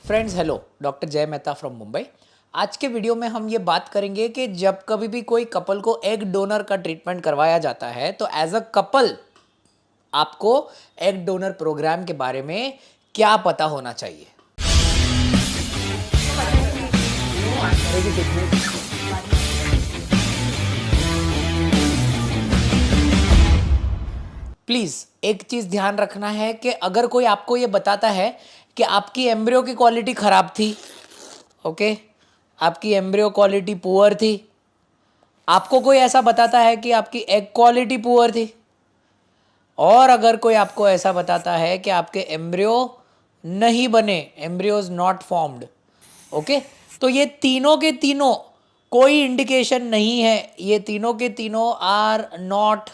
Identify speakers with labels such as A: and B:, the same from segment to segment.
A: Friends hello, doctor जय Mehta from Mumbai. आज के वीडियो में हम ये बात करेंगे कि जब कभी भी कोई कपल को एग डोनर का ट्रीटमेंट करवाया जाता है तो एज अ कपल आपको एग डोनर प्रोग्राम के बारे में क्या पता होना चाहिए। प्लीज़ एक चीज़ ध्यान रखना है कि अगर कोई आपको ये बताता है कि आपकी एम्ब्रियो की क्वालिटी ख़राब थी, ओके, आपकी एम्ब्रियो क्वालिटी पुअर थी, आपको कोई ऐसा बताता है कि आपकी एग क्वालिटी पुअर थी, और अगर कोई आपको ऐसा बताता है कि आपके एम्ब्रियो नहीं बने, एम्ब्रियोज नॉट फॉर्म्ड, ओके, तो ये तीनों के तीनों कोई इंडिकेशन नहीं है, ये तीनों के तीनों are not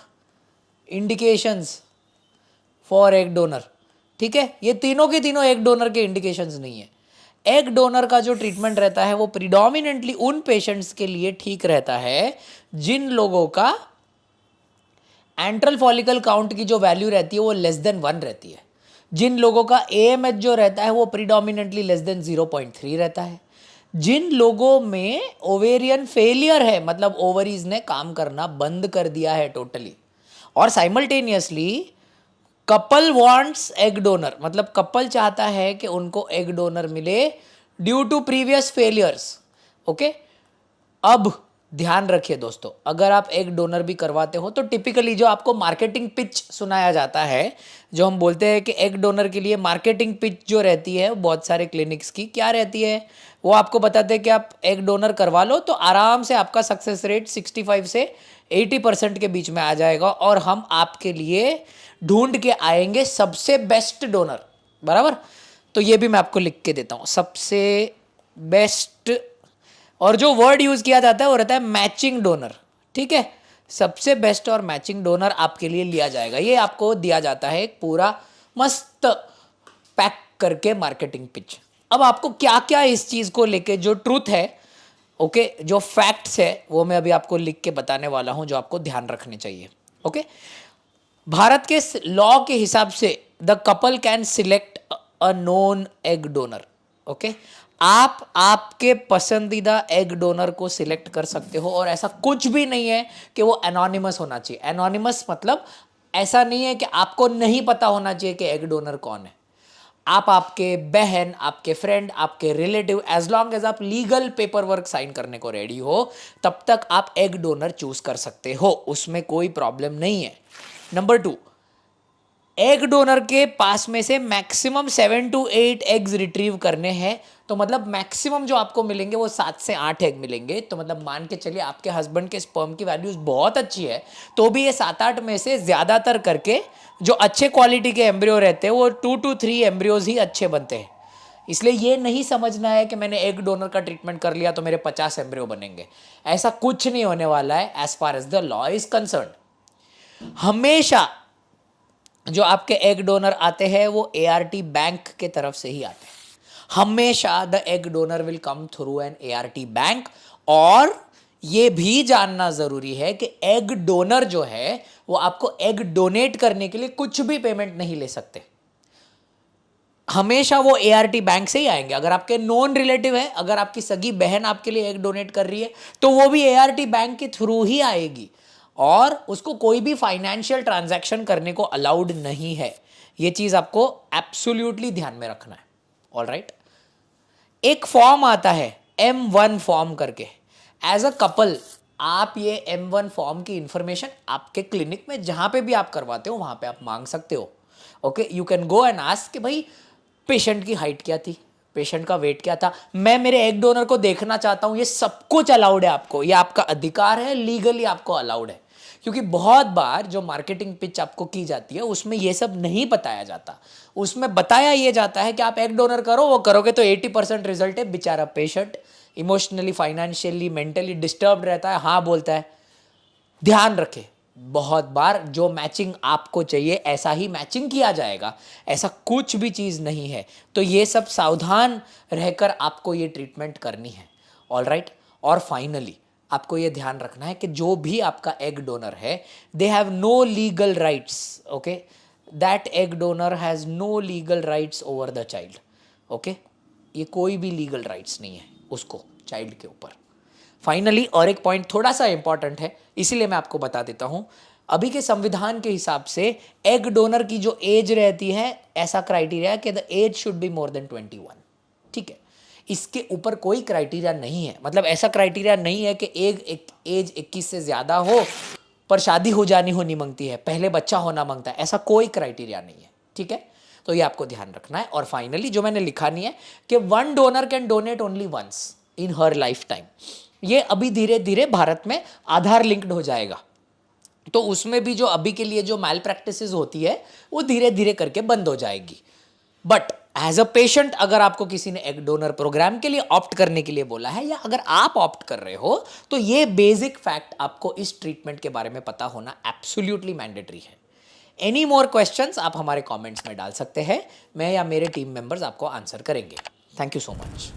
A: indications for egg donor. ठीक है, ये तीनों के तीनों एग डोनर के इंडिकेशंस नहीं है। एग डोनर का जो ट्रीटमेंट रहता है वो प्रीडोमिनेंटली उन पेशेंट्स के लिए ठीक रहता है जिन लोगों का एंट्रल फॉलिकल काउंट की जो वैल्यू रहती है वो लेस देन 1 रहती है, जिन लोगों का एएमएच जो रहता है वो प्रीडोमिनेंटली लेस देन 0.3 रहता है, जिन लोगों में ओवेरियन फेलियर है, मतलब ओवरीज ने काम करना बंद कर दिया है टोटली, और simultaneously couple wants egg donor, मतलब कपल चाहता है कि उनको एग डोनर मिले due to previous failures. Okay, अब ध्यान रखिए दोस्तों, अगर आप एग डोनर भी करवाते हो तो टिपिकली जो आपको मार्केटिंग पिच सुनाया जाता है, जो हम बोलते हैं कि एग डोनर के लिए मार्केटिंग पिच जो रहती है बहुत सारे क्लिनिक्स की क्या रहती है, वो आपको बताते हैं कि आप एग डोनर करवा लो तो आराम से आपका सक्सेस रेट 65 से 80% के बीच में आ जाएगा, और हम आपके लिए ढूंढ के आएंगे सबसे बेस्ट डोनर। बराबर, तो ये भी मैं आपको लिख के देता हूँ, सबसे बेस्ट, और जो वर्ड यूज किया जाता है वो रहता है मैचिंग डोनर। ठीक है, सबसे बेस्ट और मैचिंग डोनर आपके लिए लिया जाएगा, ये आपको दिया जाता है एक पूरा मस्त पैक करके मार्केटिंग पिच। अब आपको क्या क्या इस चीज को लेके जो ट्रूथ है, ओके, जो फैक्ट्स है वो मैं अभी आपको लिख के बताने वाला हूं जो आपको ध्यान रखने चाहिए। ओके, भारत के लॉ के हिसाब से the couple can select a known egg donor. Okay, आप आपके पसंदीदा एग डोनर को सिलेक्ट कर सकते हो, और ऐसा कुछ भी नहीं है कि वो एनोनिमस होना चाहिए। एनोनिमस मतलब ऐसा नहीं है कि आपको नहीं पता होना चाहिए कि एग डोनर कौन है। आप, आपके बहन, आपके फ्रेंड, आपके रिलेटिव, एज लॉन्ग एज आप लीगल पेपर वर्क साइन करने को रेडी हो तब तक आप एग डोनर चूज कर सकते हो, उसमें कोई प्रॉब्लम नहीं है। नंबर 2, एग डोनर के पास में से मैक्सिमम 7 to 8 एग्स रिट्रीव करने हैं, तो मतलब मैक्सिमम जो आपको मिलेंगे वो 7 से 8 एग मिलेंगे। तो मतलब मान के चलिए आपके हस्बैंड के स्पर्म की वैल्यूज बहुत अच्छी है, तो भी ये 7-8 में से ज्यादातर करके जो अच्छे क्वालिटी के एम्ब्रियो रहते हैं वो 2 to 3 एम्ब्रियोज ही अच्छे बनते हैं। इसलिए ये नहीं समझना है कि मैंने एग डोनर का ट्रीटमेंट कर लिया तो मेरे 50 एम्ब्रियो बनेंगे, ऐसा कुछ नहीं होने वाला है as far as the law is concern. हमेशा जो आपके एग डोनर आते हैं वो एआरटी बैंक के तरफ से ही आते हैं, हमेशा the egg donor will come through an ART bank. और ये भी जानना जरूरी है कि एग डोनर जो है वो आपको एग डोनेट करने के लिए कुछ भी पेमेंट नहीं ले सकते, हमेशा वो एआरटी बैंक से ही आएंगे। अगर आपके नॉन रिलेटिव है, अगर आपकी सगी बहन आपके लिए एग डोनेट कर रही है तो वो भी एआरटी बैंक के थ्रू ही आएगी, और उसको कोई भी फाइनेंशियल ट्रांजैक्शन करने को अलाउड नहीं है। ये चीज आपको एब्सोल्युटली ध्यान में रखना है। ऑलराइट, एक फॉर्म आता है M1 फॉर्म करके, एज अ कपल आप ये M1 फॉर्म की इंफॉर्मेशन आपके क्लिनिक में जहां पे भी आप करवाते हो वहां पे आप मांग सकते हो। Okay, you can go and ask कि भाई पेशेंट की हाइट क्या थी, पेशेंट का वेट क्या था, मैं मेरे एग डोनर को देखना चाहता हूं। ये सब कुछ अलाउड है आपको, ये आपका अधिकार है, लीगली आपको अलाउड है। क्योंकि बहुत बार जो मार्केटिंग पिच आपको की जाती है उसमें ये सब नहीं बताया जाता, उसमें बताया ये जाता है कि आप एग डोनर करो, वो करोगे तो 80% रिजल्ट है। बेचारा patient emotionally, financially, mentally disturb रहता है, हाँ बोलता है। ध्यान रखें, बहुत बार जो मैचिंग आपको चाहिए ऐसा ही मैचिंग किया जाएगा, ऐसा कुछ भी चीज नहीं है। तो ये सब सावधान रहकर आपको ये ट्रीटमेंट करनी है। ऑलराइट, और फाइनली आपको ये ध्यान रखना है कि जो भी आपका एग डोनर है, they have no legal rights. Okay, that egg donor has no legal rights over the child. Okay, ये कोई भी लीगल राइट्स नहीं है उसको चाइल्ड के ऊपर। फाइनली और एक पॉइंट थोड़ा सा इंपॉर्टेंट है, इसीलिए मैं आपको बता देता हूं। अभी के संविधान के हिसाब से एग डोनर की जो एज रहती है, ऐसा क्राइटेरिया कि the age should be more than 21। ठीक है, इसके ऊपर कोई क्राइटेरिया नहीं है, मतलब ऐसा क्राइटेरिया नहीं है कि एज 21 से ज़्यादा हो पर शादी हो जानी होनी मांगती है, पहले बच्चा होना मांगता है, ऐसा कोई क्राइटेरिया नहीं है। ठीक है, तो ये आपको ध्यान रखना है। और फाइनली जो मैंने लिखा नहीं है कि one donor can donate only once in her life time, ये अभी धीरे धीरे भारत में आधार लिंक्ड हो जाएगा, तो उसमें भी जो अभी के लिए जो मैल प्रैक्टिसेस होती है वो धीरे धीरे करके बंद हो जाएगी। बट एज अ पेशेंट अगर आपको किसी ने एग डोनर प्रोग्राम के लिए ऑप्ट करने के लिए बोला है, या अगर आप ऑप्ट कर रहे हो, तो ये बेसिक फैक्ट आपको इस ट्रीटमेंट के बारे में पता होना एब्सोल्युटली मैंडेटरी है। एनी मोर क्वेश्चंस आप हमारे कमेंट्स में डाल सकते हैं, मैं या मेरे टीम मेंबर्स आपको आंसर करेंगे। Thank you so much.